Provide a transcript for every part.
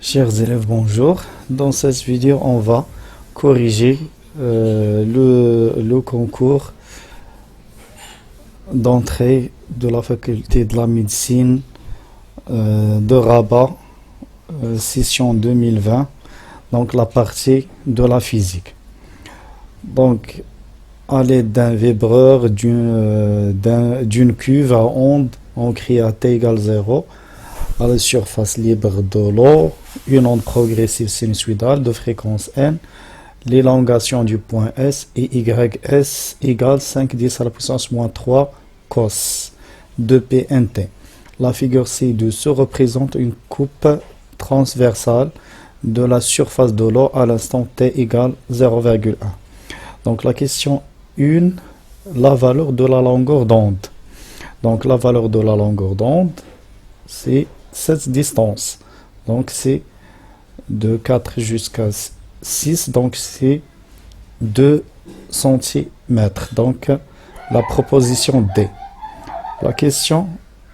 Chers élèves, bonjour. Dans cette vidéo, on va corriger le concours d'entrée de la faculté de la médecine de Rabat, session 2020, donc la partie de la physique. Donc, à l'aide d'un vibreur, d'une cuve à onde, on crée à t égale 0, à la surface libre de l'eau, une onde progressive sinusoïdale de fréquence n, l'élongation du point S et YS égale 5 10 à la puissance moins 3 cos de PNT. La figure ci-dessous représente une coupe transversale de la surface de l'eau à l'instant t égale 0,1. Donc la question 1, la valeur de la longueur d'onde. Donc la valeur de la longueur d'onde, c'est cette distance. Donc c'est de 4 jusqu'à 6, donc c'est 2 cm. Donc la proposition D. La question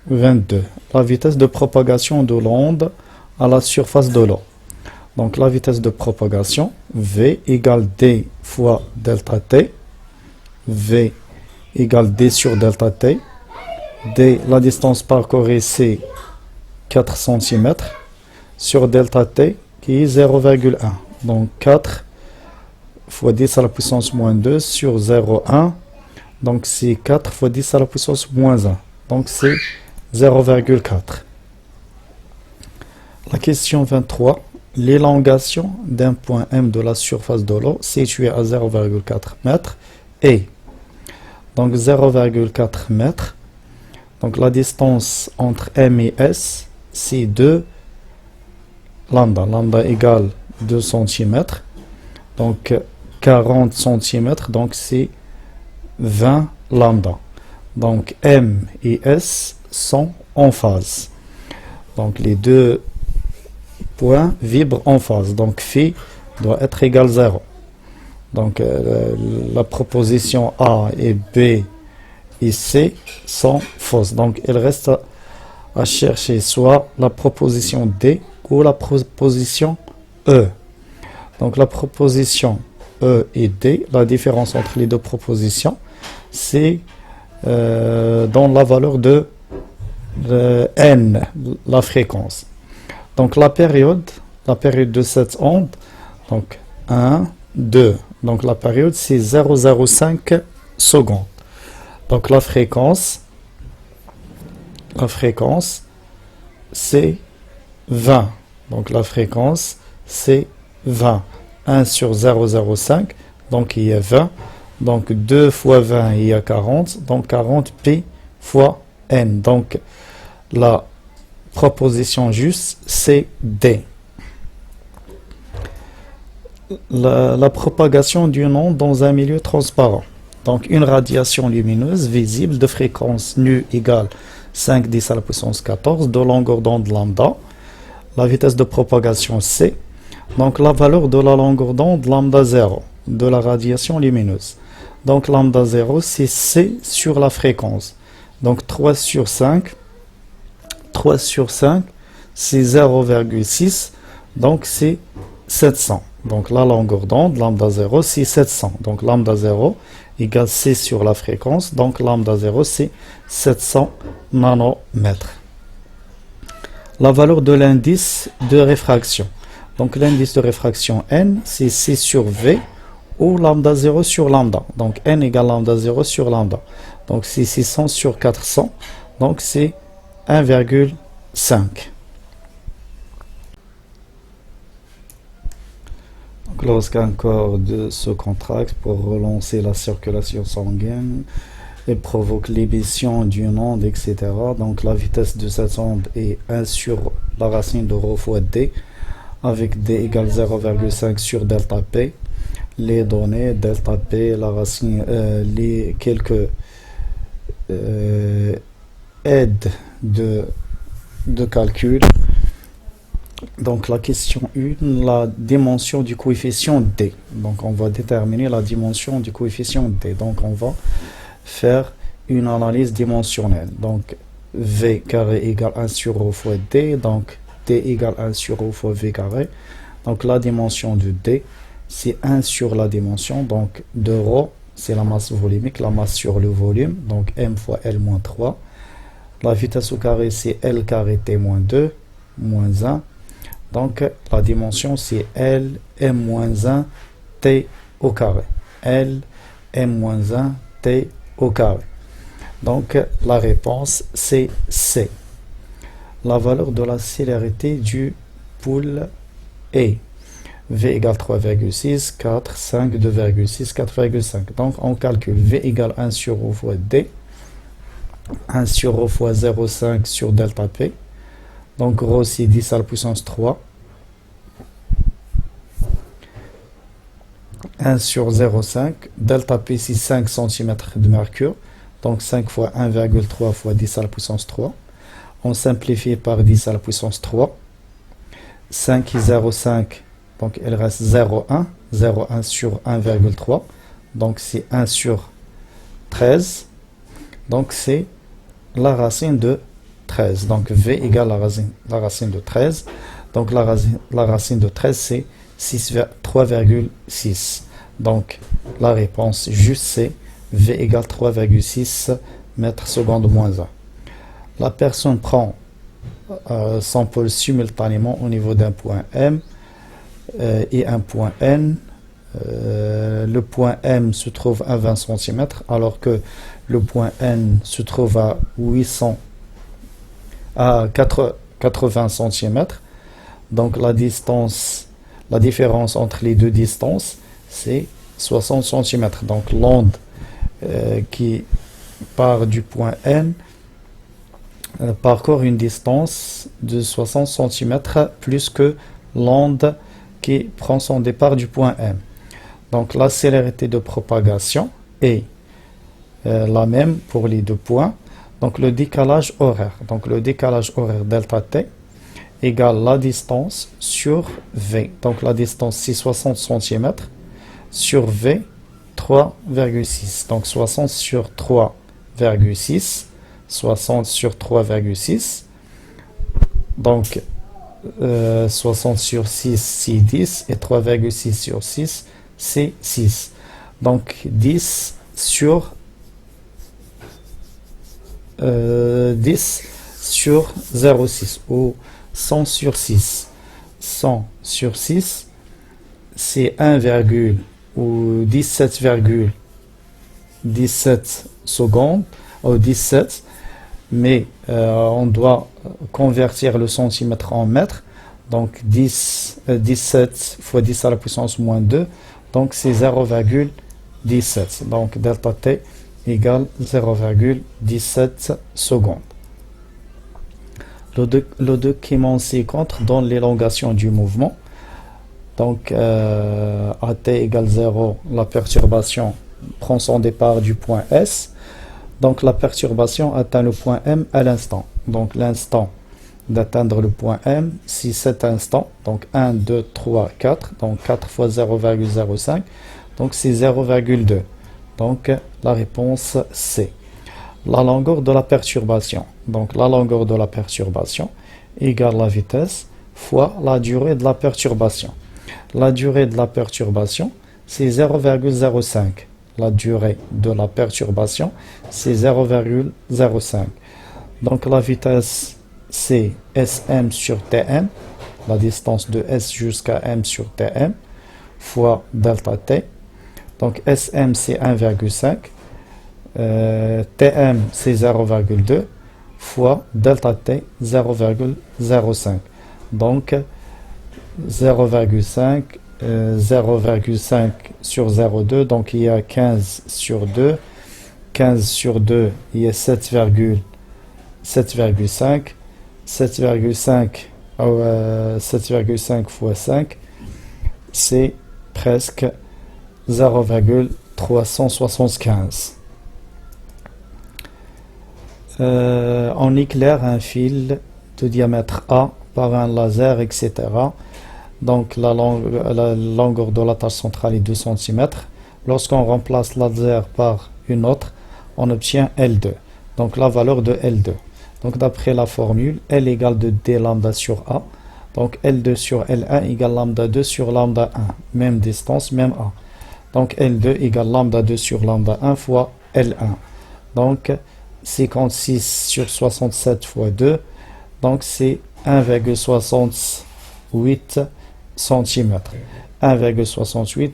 22. La vitesse de propagation de l'onde à la surface de l'eau. Donc la vitesse de propagation, V égale D fois delta T. V égale D sur delta T. D, la distance parcourue, c'est 4 cm sur delta T qui est 0,1. Donc 4 fois 10 à la puissance moins 2 sur 0,1. Donc c'est 4 fois 10 à la puissance moins 1. Donc c'est 0,4. La question 23. L'élongation d'un point M de la surface de l'eau situé à 0,4 m est donc 0,4 m. Donc la distance entre M et S, c'est 2 lambda. Lambda égale 2 cm. Donc 40 cm, donc c'est 20 lambda. Donc M et S sont en phase. Donc les deux points vibrent en phase. Donc phi doit être égal 0. Donc la proposition A et B et C sont fausses. Donc il reste à chercher soit la proposition D ou la proposition E. Donc la proposition E et D, la différence entre les deux propositions, c'est dans la valeur de N, la fréquence. Donc la période de cette onde, donc 1, 2. Donc la période c'est 0,05 secondes. Donc la fréquence c'est 20. Donc la fréquence c'est 20. 1 sur 0,05, donc il y a 20. Donc 2 fois 20, il y a 40. Donc 40 pi fois n. Donc la proposition juste c'est D. La propagation d'une onde dans un milieu transparent. Donc une radiation lumineuse visible de fréquence nu égale 5 10 à la puissance 14 de longueur d'onde lambda. La vitesse de propagation C. Donc la valeur de la longueur d'onde lambda 0 de la radiation lumineuse. Donc lambda 0 c'est C sur la fréquence. Donc 3 sur 5 c'est 0,6. Donc c'est 700. Donc la longueur d'onde lambda 0 c'est 700. Donc lambda 0 égale C sur la fréquence. Donc lambda 0 c'est 700 nanomètres. La valeur de l'indice de réfraction. Donc l'indice de réfraction N c'est C sur V ou lambda 0 sur lambda. Donc N égale lambda 0 sur lambda. Donc c'est 600 sur 400. Donc c'est 1,5. Lorsqu'un corps se contracte pour relancer la circulation sanguine et provoque l'émission d'une onde, etc. Donc la vitesse de cette onde est 1 sur la racine de ρ fois d, avec d égale 0,5 sur delta p. Les données, delta p, la racine, les quelques aides de calcul. Donc la question 1, la dimension du coefficient D. Donc on va déterminer la dimension du coefficient D. Donc on va faire une analyse dimensionnelle. Donc V carré égale 1 sur ρ fois D. Donc D égale 1 sur rho fois V carré. Donc la dimension de D, c'est 1 sur la dimension, donc de rho, c'est la masse volumique, la masse sur le volume, donc M fois L moins 3. La vitesse au carré, c'est L carré T moins 2, moins 1. Donc la dimension, c'est L M moins 1 T au carré. L M moins 1 T au carré. Donc la réponse, c'est C. La valeur de la célérité du pôle est V égale 3,6, 4, 5, 2,6, 4,5. Donc on calcule V égale 1 sur rho fois D, 1 sur rho fois 0,5 sur delta P. Donc rho c'est 10 à la puissance 3. 1 sur 0,5. Delta P c'est 5 cm de mercure. Donc 5 fois 1,3 fois 10 à la puissance 3. On simplifie par 10 à la puissance 3. 5 et 0,5. Donc il reste 0,1. 0,1 sur 1,3. Donc c'est 1 sur 13. Donc c'est la racine de 13. Donc V égale la racine de 13. Donc la racine de 13 c'est 3,6. Donc la réponse juste c'est V égale 3,6 mètres secondes moins 1. La personne prend son pôle simultanément au niveau d'un point M et un point N. Le point M se trouve à 20 cm alors que le point N se trouve à 80 cm. Donc la différence entre les deux distances, c'est 60 cm. Donc l'onde qui part du point N parcourt une distance de 60 cm plus que l'onde qui prend son départ du point M. Donc la célérité de propagation est la même pour les deux points. Donc le décalage horaire. Donc le décalage horaire delta T égale la distance sur V. Donc la distance c'est 60 cm sur V 3,6. Donc 60 sur 3,6. 60 sur 3,6. Donc 60 sur 6 c'est 10 et 3,6 sur 6 c'est 6. Donc 10 sur 0,6 ou 100 sur 6. 100 sur 6 c'est 1, ou 17,17 secondes ou 17, mais on doit convertir le centimètre en mètre. Donc 17 fois 10 à la puissance moins 2, donc c'est 0,17. Donc delta T égale 0,17 secondes. Le document ci-contre donne l'élongation du mouvement. Donc à t égale 0, la perturbation prend son départ du point S. Donc la perturbation atteint le point M à l'instant. Donc l'instant d'atteindre le point M, c'est cet instant. Donc 1, 2, 3, 4. Donc 4 fois 0,05. Donc c'est 0,2. Donc la réponse C. La longueur de la perturbation. Donc la longueur de la perturbation égale la vitesse fois la durée de la perturbation. La durée de la perturbation, c'est 0,05. La durée de la perturbation, c'est 0,05. Donc la vitesse, c'est Sm sur Tm, la distance de S jusqu'à M sur Tm, fois delta T. Donc Sm, c'est 1,5. Tm, c'est 0,2, fois delta T, 0,05. Donc 0,5, 0,5 sur 0,2, donc il y a 15 sur 2. 15 sur 2, il y a 7,5. 7,5 fois 5, c'est presque 0,375. On éclaire un fil de diamètre A par un laser, etc. Donc la longueur de la tâche centrale est 2 cm. Lorsqu'on remplace la laser par une autre, on obtient L2. Donc la valeur de L2. Donc d'après la formule, L égale de D lambda sur A. Donc L2 sur L1 égale lambda 2 sur lambda 1. Même distance, même A. Donc L2 égale lambda 2 sur lambda 1 fois L1. Donc 56 sur 67 fois 2. Donc c'est 1,68 cm. 1,68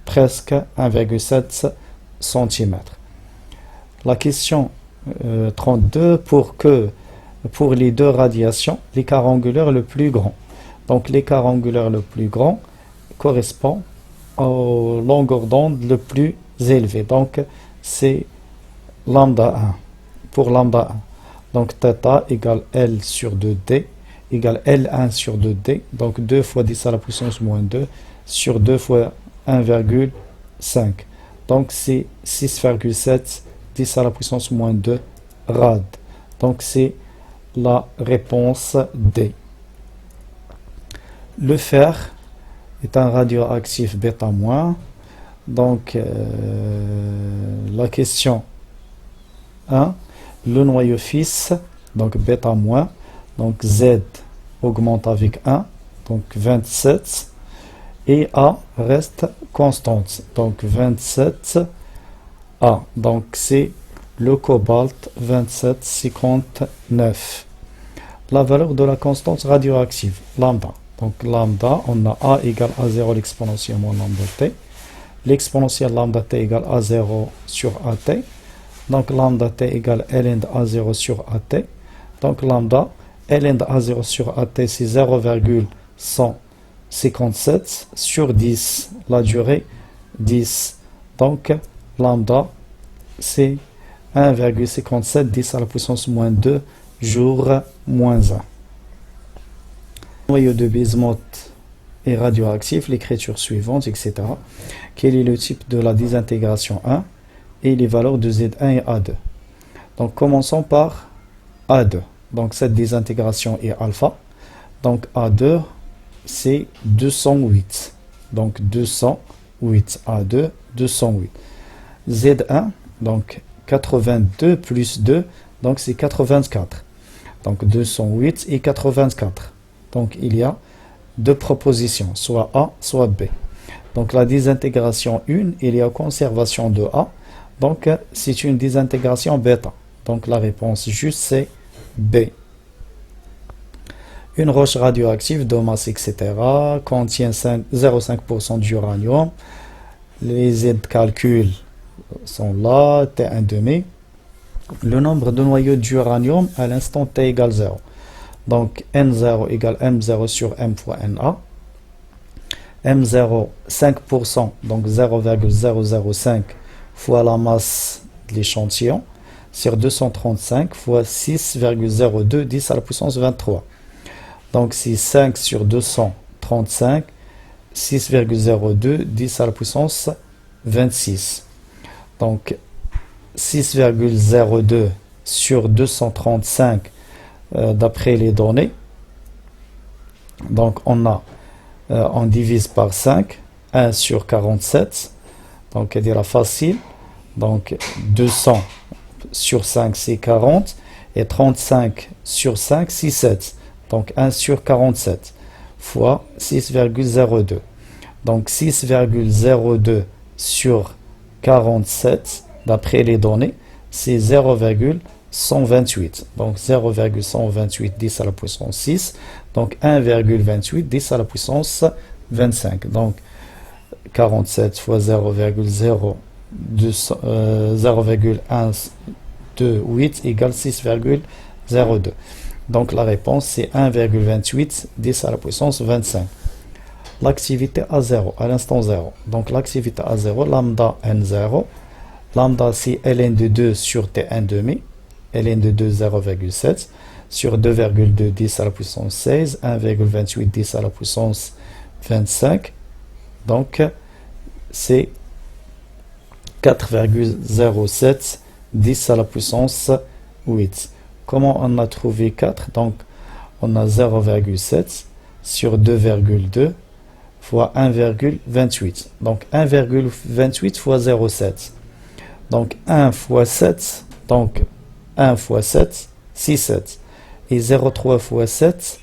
presque 1,7 cm. La question 32, pour les deux radiations, l'écart angulaire le plus grand. Donc l'écart angulaire le plus grand correspond aux longueurs d'onde le plus élevée. Donc c'est lambda 1 pour lambda 1. Donc θ égale L sur 2D égale L1 sur 2D. Donc 2 fois 10 à la puissance moins 2 sur 2 fois 1,5. Donc c'est 6,7 10 à la puissance moins 2 rad. Donc c'est la réponse D. Le fer est un radioactif β-. Donc la question 1, le noyau fils, donc β-, donc Z augmente avec 1, donc 27, et A reste constante, donc 27A. Donc c'est le cobalt 27,59. La valeur de la constante radioactive, lambda. Donc lambda, on a A égale A0 l'exponentielle moins lambda T. L'exponentielle lambda T égale A0 sur AT. Donc lambda T égale ln de A0 sur AT. Donc lambda, ln de A0 sur AT, c'est 0,157 sur 10. La durée, 10. Donc lambda, c'est 1,57 10 à la puissance moins 2 jours moins 1. Le noyau de bismuth est radioactif, l'écriture suivante, etc. Quel est le type de la désintégration 1 et les valeurs de Z1 et A2? Donc commençons par A2. Donc cette désintégration est alpha. Donc A2 c'est 208. Donc 208 A2, 208. Z1, donc 82 plus 2, donc c'est 84. Donc 208 et 84. Donc il y a deux propositions, soit A, soit B. Donc la désintégration 1, il y a conservation de A. Donc c'est une désintégration bêta. Donc la réponse juste c'est B. Une roche radioactive de masse, etc. contient 0,5% d'uranium. Les Z calculs sont là, T1 demi. Le nombre de noyaux d'uranium à l'instant T égale 0. Donc N0 égale M0 sur M fois Na. M0, 5%, donc 0,005 fois la masse de l'échantillon, sur 235 fois 6,02 10 à la puissance 23. Donc c'est 5 sur 235, 6,02 10 à la puissance 26. Donc 6,02 sur 235 d'après les données. Donc on divise par 5, 1 sur 47, donc elle dira facile. Donc 200 sur 5 c'est 40 et 35 sur 5 c'est 7. Donc 1 sur 47 fois 6,02. Donc 6,02 sur 47 d'après les données c'est 0,128. Donc 0,128 10 à la puissance 6. Donc 1,28 10 à la puissance 25. Donc 47 fois 0,128 égale 6,02. Donc la réponse c'est 1,28 10 à la puissance 25. L'activité A0 à l'instant 0. Donc l'activité A0, lambda N0. Lambda c'est ln de 2 sur T1 demi. ln de 2 0,7 sur 2,2 10 à la puissance 16. 1,28 10 à la puissance 25. Donc c'est 4,07 10 à la puissance 8. Comment on a trouvé 4? Donc on a 0,7 sur 2,2 fois 1,28. Donc 1,28 fois 0,7. Donc 1 fois 7, donc 1 fois 7, 6 7. Et 0,3 fois 7,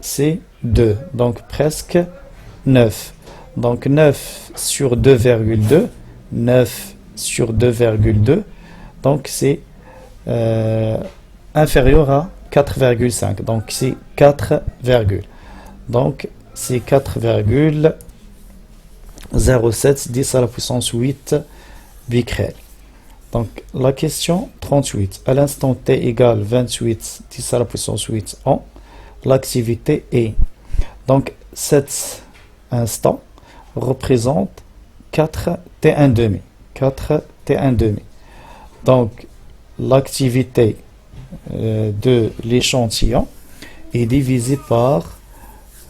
c'est 2. Donc presque 9. Donc 9 sur 2,2. 9 sur 2,2. Donc c'est inférieur à 4,5. Donc c'est 4, donc c'est 4,07 10 à la puissance 8 becquerel. Donc la question 38. À l'instant t égale 28 10 à la puissance 8 ans, l'activité est. Donc cet instant représente 4 t1 demi. 4 t1 demi. Donc l'activité de l'échantillon est divisée par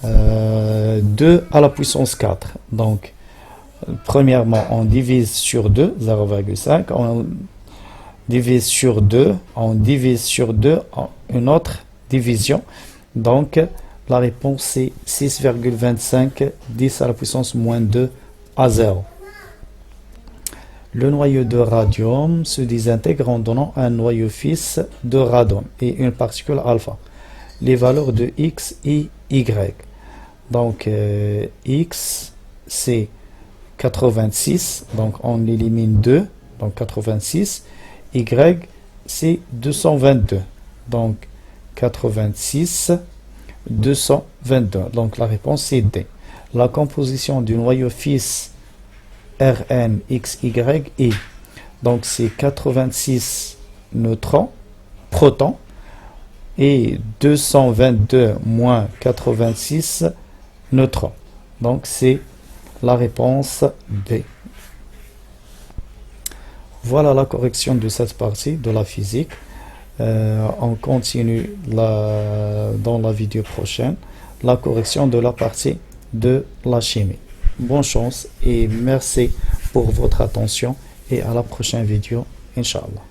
2 à la puissance 4. Donc premièrement, on divise sur 2, 0,5, on divise sur 2, on divise sur 2, une autre division. Donc, la réponse est 6,25, 10 à la puissance moins 2 à 0. Le noyau de radium se désintègre en donnant un noyau fils de radon et une particule alpha. Les valeurs de X et Y. Donc, X, c'est 86, donc on élimine 2, donc 86. Y, c'est 222, donc 86, 222. Donc la réponse est D. La composition du noyau fils RnXY est, donc c'est 86 neutrons, protons, et 222 moins 86 neutrons. Donc c'est la réponse D. Voilà la correction de cette partie de la physique. On continue dans la vidéo prochaine la correction de la partie de la chimie. Bonne chance et merci pour votre attention et à la prochaine vidéo, Inch'Allah.